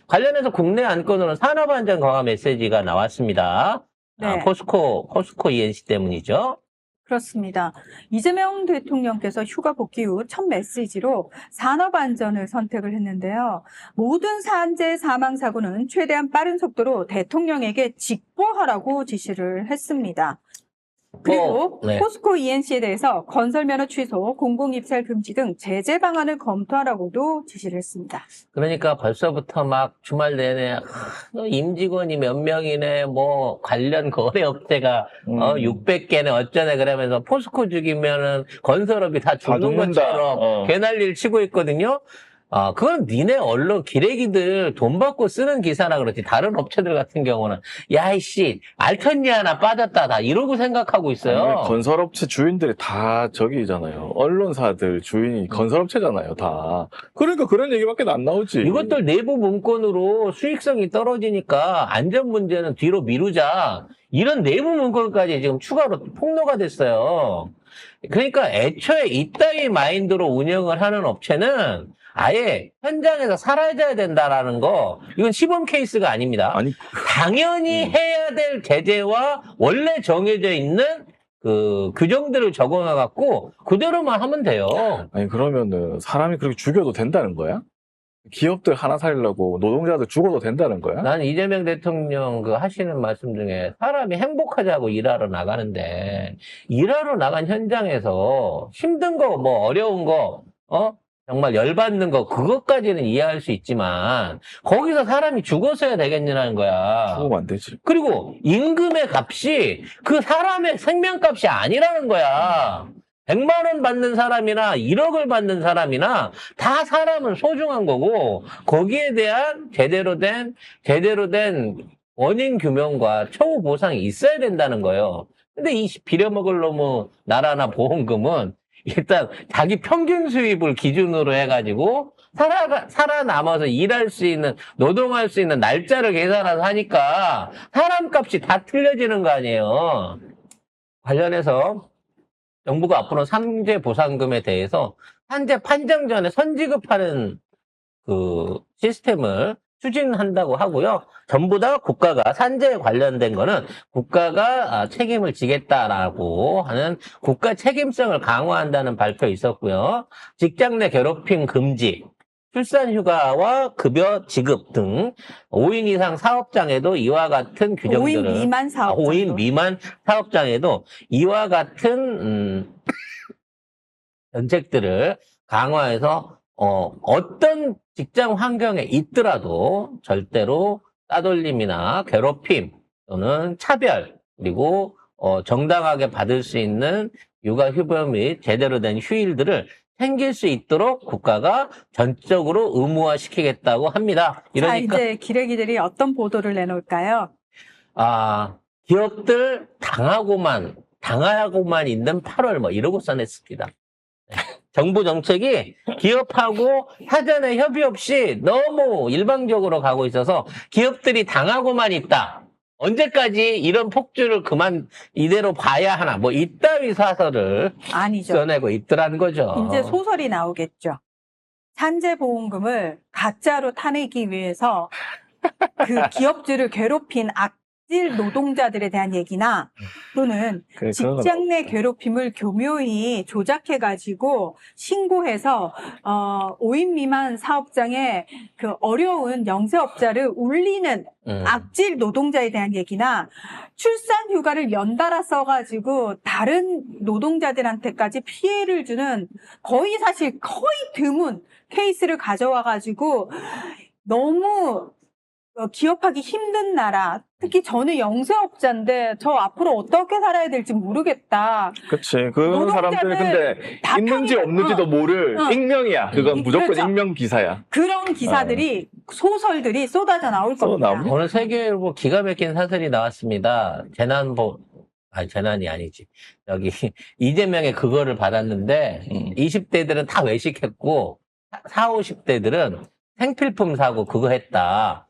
관련해서 국내 안건으로 산업안전 강화 메시지가 나왔습니다. 네. 포스코 ENC 때문이죠. 그렇습니다. 이재명 대통령께서 휴가 복귀 후 첫 메시지로 산업안전을 선택을 했는데요. 모든 산재 사망 사고는 최대한 빠른 속도로 대통령에게 직보하라고 지시를 했습니다. 그리고 네. 포스코 ENC에 대해서 건설면허 취소, 공공입찰 금지 등 제재 방안을 검토하라고도 지시를 했습니다. 그러니까 벌써부터 막 주말 내내 너 임직원이 몇 명이네, 뭐 관련 거래업체가 600개네 어쩌네 그러면서 포스코 죽이면은 건설업이 다 죽는 것처럼 개난리를 치고 있거든요. 그건 니네 언론 기레기들 돈 받고 쓰는 기사나 그렇지. 다른 업체들 같은 경우는 야이씨 알턴니 하나 빠졌다 다 이러고 생각하고 있어요. 아니, 건설업체 주인들이 다 저기잖아요. 언론사들 주인이 건설업체잖아요, 다. 그러니까 그런 얘기밖에 안 나오지. 이것들 내부 문건으로 수익성이 떨어지니까 안전 문제는 뒤로 미루자. 이런 내부 문건까지 지금 추가로 폭로가 됐어요. 그러니까 애초에 이따위 마인드로 운영을 하는 업체는 아예 현장에서 사라져야 된다라는 거, 이건 시범 케이스가 아닙니다. 아니, 당연히 해야 될 제재와 원래 정해져 있는 그 규정들을 적어놔갖고 그대로만 하면 돼요. 아니, 그러면은 사람이 그렇게 죽여도 된다는 거야? 기업들 하나 살리려고 노동자들 죽어도 된다는 거야? 나는 이재명 대통령 그 하시는 말씀 중에 사람이 행복하자고 일하러 나가는데, 일하러 나간 현장에서 힘든 거, 뭐 어려운 거, 정말 열받는 거, 그것까지는 이해할 수 있지만, 거기서 사람이 죽었어야 되겠냐는 거야. 죽으면 안 되지. 그리고 임금의 값이 그 사람의 생명값이 아니라는 거야. 100만 원 받는 사람이나 1억을 받는 사람이나 다 사람은 소중한 거고, 거기에 대한 제대로 된 원인 규명과 처우 보상이 있어야 된다는 거예요. 근데 이 빌려먹을 놈의 나라나 보험금은 일단 자기 평균 수입을 기준으로 해가지고 살아남아서 일할 수 있는, 노동할 수 있는 날짜를 계산해서 하니까 사람값이 다 틀려지는 거 아니에요. 관련해서 정부가 앞으로 산재 보상금에 대해서 산재 판정 전에 선지급하는 그 시스템을 추진한다고 하고요. 전부 다 국가가 산재에 관련된 거는 국가가 책임을 지겠다라고 하는 국가 책임성을 강화한다는 발표 있었고요. 직장 내 괴롭힘 금지, 출산휴가와 급여 지급 등 5인 이상 사업장에도 이와 같은 규정들을 5인 미만 사업장 5인 미만 사업장에도 이와 같은 정책들을 강화해서 어떤 직장 환경에 있더라도 절대로 따돌림이나 괴롭힘 또는 차별, 그리고 정당하게 받을 수 있는 육아 휴업 및 제대로 된 휴일들을 챙길 수 있도록 국가가 전적으로 의무화시키겠다고 합니다. 이러니까 자, 이제 기레기들이 어떤 보도를 내놓을까요? 기업들 당하고만 있는 8월 뭐 이러고 써냈습니다. 정부 정책이 기업하고 사전에 협의 없이 너무 일방적으로 가고 있어서 기업들이 당하고만 있다. 언제까지 이런 폭주를 그만 이대로 봐야 하나, 뭐 이따위 사설을 아니죠. 써내고 있더라는 거죠. 이제 소설이 나오겠죠. 산재보험금을 가짜로 타내기 위해서 그 기업들을 괴롭힌 악질 노동자들에 대한 얘기나 또는 그래, 직장 내 괴롭힘을 교묘히 조작해가지고 신고해서 5인 미만 사업장에 그 어려운 영세업자를 울리는 악질 노동자에 대한 얘기나 출산 휴가를 연달아 써가지고 다른 노동자들한테까지 피해를 주는 거의 드문 케이스를 가져와가지고 너무 기업하기 힘든 나라, 특히 저는 영세업자인데 저 앞으로 어떻게 살아야 될지 모르겠다. 그치. 그런 사람들은 근데 다 있는지 평이다. 없는지도 모를 익명이야. 그건 무조건 그렇죠. 익명 기사야. 그런 기사들이 소설들이 쏟아져 나올 겁니다. 쏟아나오고? 오늘 세계일보 기가 막힌 사설이 나왔습니다. 재난이 아니지. 여기 이재명의 그거를 받았는데 20대들은 다 외식했고 40, 50대들은 생필품 사고 그거 했다.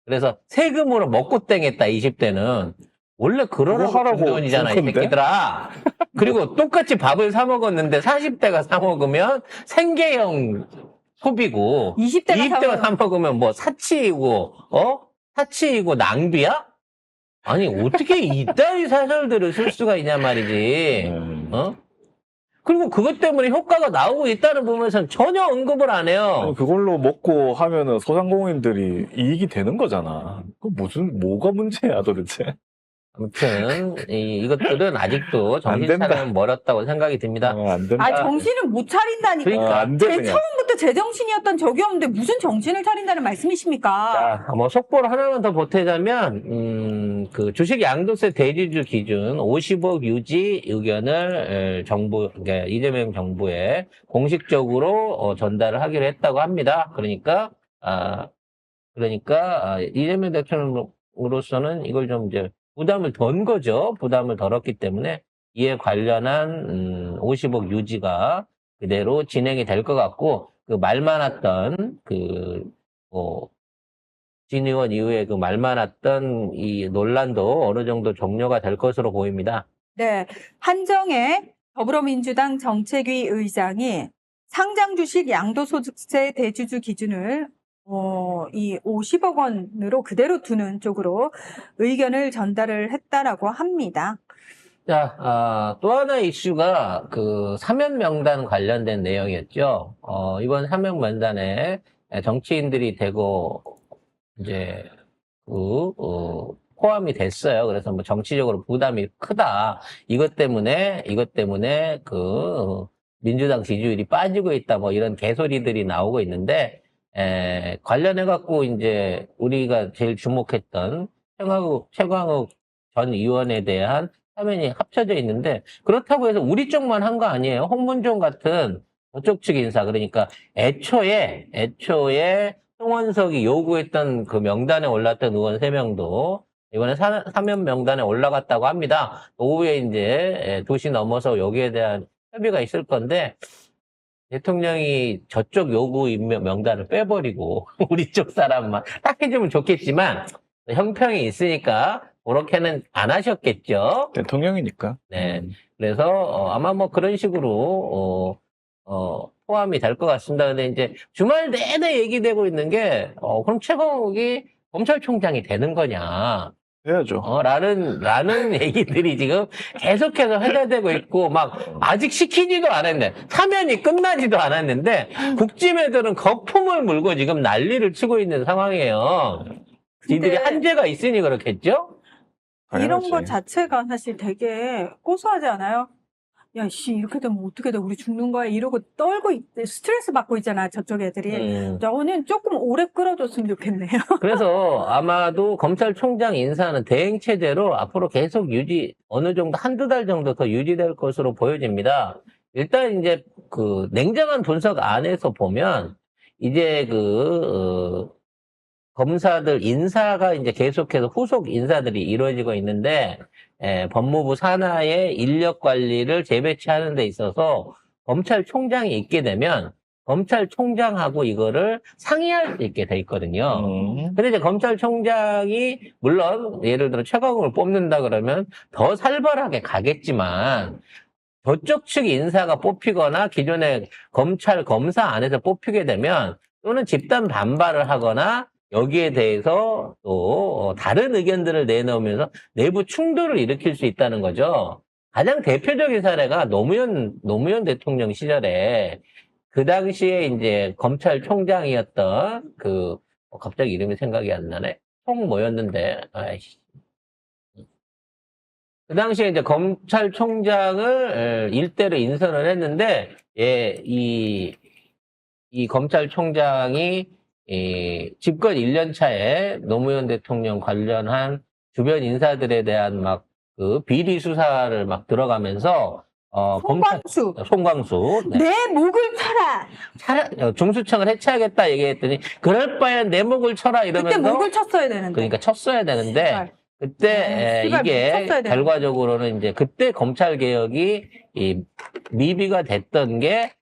그래서 세금으로 먹고 땡했다. 20대는 원래 그러라고 하라고 준 돈이잖아, 이 준 건데? 새끼들아. 그리고 똑같이 밥을 사 먹었는데 40대가 사 먹으면 생계형 소비고 20대가 20대가 사 먹으면 뭐 사치이고 사치이고 낭비야? 아니 어떻게 이따위 사설들을 쓸 수가 있냐 말이지. 그리고 그것 때문에 효과가 나오고 있다는 부분에서는 전혀 언급을 안 해요. 그걸로 먹고 하면은 소상공인들이 이익이 되는 거잖아. 그 뭐가 문제야 도대체? 아무튼 이것들은 아직도 정신 된다. 차리면 멀었다고 생각이 듭니다. 안 된다. 아, 정신을 못 차린다니까. 그러니까 안 돼, 그냥. 처음부터 제정신이었던 적이 없는데 무슨 정신을 차린다는 말씀이십니까? 자, 뭐 속보를 하나만 더 보태자면 그 주식 양도세 대리주 기준 50억 유지 의견을 그러니까 이재명 정부에 공식적으로 전달을 하기로 했다고 합니다. 그러니까 이재명 대통령으로서는 이걸 좀 이제 부담을 덜 거죠. 부담을 덜었기 때문에 이에 관련한 50억 유지가 그대로 진행이 될 것 같고, 그 말 많았던 진 의원 이후에 그 말 많았던 이 논란도 어느 정도 종료가 될 것으로 보입니다. 네. 한정혜 더불어민주당 정책위 의장이 상장 주식 양도소득세 대주주 기준을 이 50억 원으로 그대로 두는 쪽으로 의견을 전달을 했다라고 합니다. 자, 또 하나의 이슈가 그 사면 명단 관련된 내용이었죠. 이번 사면 명단에 정치인들이 되고 이제 포함이 됐어요. 그래서 뭐 정치적으로 부담이 크다. 이것 때문에 그 민주당 지지율이 빠지고 있다. 뭐 이런 개소리들이 나오고 있는데 관련해 갖고 이제 우리가 제일 주목했던 최광욱 전 의원에 대한 사면이 합쳐져 있는데, 그렇다고 해서 우리 쪽만 한 거 아니에요. 홍문종 같은 저쪽 측 인사, 그러니까 애초에 송원석이 요구했던 그 명단에 올랐던 의원 3명도 이번에 사면 명단에 올라갔다고 합니다. 오후에 이제 2시 넘어서 여기에 대한 협의가 있을 건데, 대통령이 저쪽 요구 명단을 빼버리고 우리 쪽 사람만 딱 해주면 좋겠지만 형평이 있으니까 그렇게는 안 하셨겠죠. 대통령이니까. 네. 그래서 아마 뭐 그런 식으로 포함이 될 것 같습니다. 근데 이제 주말 내내 얘기되고 있는 게 그럼 최강욱이 검찰총장이 되는 거냐? 해야죠. 라는 얘기들이 지금 계속해서 회자되고 있고, 막, 아직 시키지도 않았는데, 사면이 끝나지도 않았는데, 국짐애들은 거품을 물고 지금 난리를 치고 있는 상황이에요. 지들이 한계가 있으니 그렇겠죠? 이런 당연하지. 것 자체가 사실 되게 고소하지 않아요? 야, 이렇게 되면 어떻게 돼? 우리 죽는 거야? 이러고 스트레스 받고 있잖아, 저쪽 애들이. 저는 조금 오래 끌어줬으면 좋겠네요. 그래서 아마도 검찰총장 인사는 대행체제로 앞으로 계속 어느 정도 한두 달 정도 더 유지될 것으로 보여집니다. 일단 이제 그 냉정한 분석 안에서 보면 이제 검사들 인사가 이제 계속해서 후속 인사들이 이루어지고 있는데, 법무부 산하의 인력 관리를 재배치하는 데 있어서 검찰총장이 있게 되면 검찰총장하고 이거를 상의할 수 있게 돼 있거든요. 근데 이제 검찰총장이 물론 예를 들어 최강욱을 뽑는다 그러면 더 살벌하게 가겠지만, 저쪽 측 인사가 뽑히거나 기존의 검사 안에서 뽑히게 되면 또는 집단 반발을 하거나 여기에 대해서 또 다른 의견들을 내놓으면서 내부 충돌을 일으킬 수 있다는 거죠. 가장 대표적인 사례가 노무현 대통령 시절에 그 당시에 이제 검찰총장이었던 갑자기 이름이 생각이 안 나네. 뭐였는데, 아이씨. 그 당시에 이제 검찰총장을 일대로 인선을 했는데, 이 검찰총장이 집권 1년 차에 노무현 대통령 관련한 주변 인사들에 대한 비리 수사를 들어가면서 송광수. 네. 내 목을 쳐라. 중수청을 해체하겠다 얘기했더니 그럴 바엔 내 목을 쳐라 이러면서 그때 목을 쳤어야 되는데. 그러니까 쳤어야 되는데 그때 이게 결과적으로는 이제 그때 검찰 개혁이 미비가 됐던 게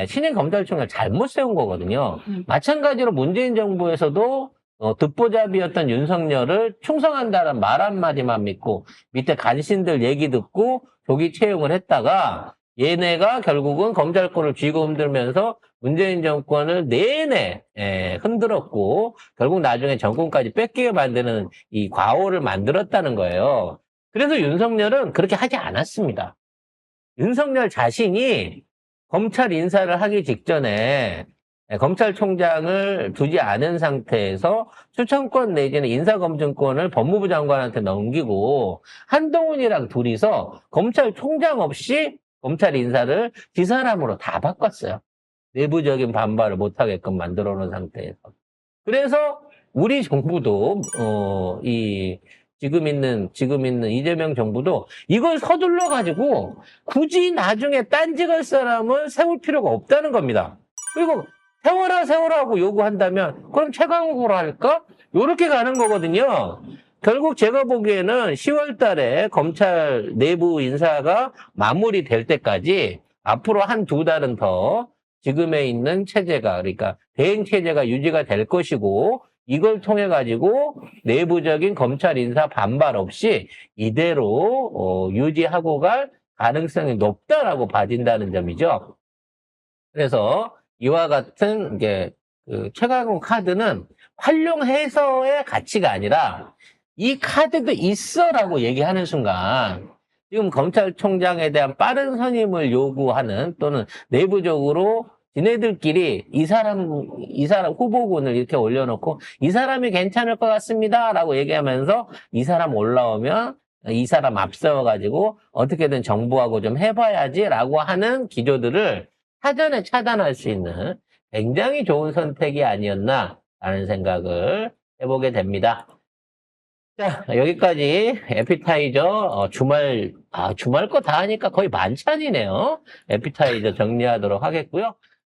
신임 검찰총장을 잘못 세운 거거든요. 마찬가지로 문재인 정부에서도 듣보잡이었던 윤석열을 충성한다는 말 한마디만 믿고 밑에 간신들 얘기 듣고 조기 채용을 했다가 얘네가 결국은 검찰권을 쥐고 흔들면서 문재인 정권을 내내 흔들었고 결국 나중에 정권까지 뺏기게 만드는 이 과오를 만들었다는 거예요. 그래서 윤석열은 그렇게 하지 않았습니다. 윤석열 자신이 검찰 인사를 하기 직전에 검찰총장을 두지 않은 상태에서 추천권 내지는 인사검증권을 법무부 장관한테 넘기고 한동훈이랑 둘이서 검찰총장 없이 검찰 인사를 지사람으로 다 바꿨어요. 내부적인 반발을 못하게끔 만들어 놓은 상태에서. 그래서 우리 정부도 지금 있는 이재명 정부도 이걸 서둘러 가지고 굳이 나중에 딴지갈 사람을 세울 필요가 없다는 겁니다. 그리고 세워라고 요구한다면 그럼 최강욱으로 할까? 요렇게 가는 거거든요. 결국 제가 보기에는 10월 달에 검찰 내부 인사가 마무리될 때까지 앞으로 한두 달은 더 지금에 있는 체제가, 그러니까 대행 체제가 유지가 될 것이고 이걸 통해 가지고 내부적인 검찰 인사 반발 없이 이대로 유지하고 갈 가능성이 높다라고 봐진다는 점이죠. 그래서 이와 같은 최강욱 카드는 활용해서의 가치가 아니라 이 카드도 있어라고 얘기하는 순간 지금 검찰총장에 대한 빠른 선임을 요구하는 또는 내부적으로 지네들끼리 이 사람 후보군을 이렇게 올려놓고 이 사람이 괜찮을 것 같습니다 라고 얘기하면서 이 사람 올라오면 이 사람 앞세워가지고 어떻게든 정부하고 좀 해봐야지 라고 하는 기조들을 사전에 차단할 수 있는 굉장히 좋은 선택이 아니었나 라는 생각을 해보게 됩니다. 자, 여기까지 에피타이저 주말 거 다 하니까 거의 만찬이네요. 에피타이저 정리하도록 하겠고요.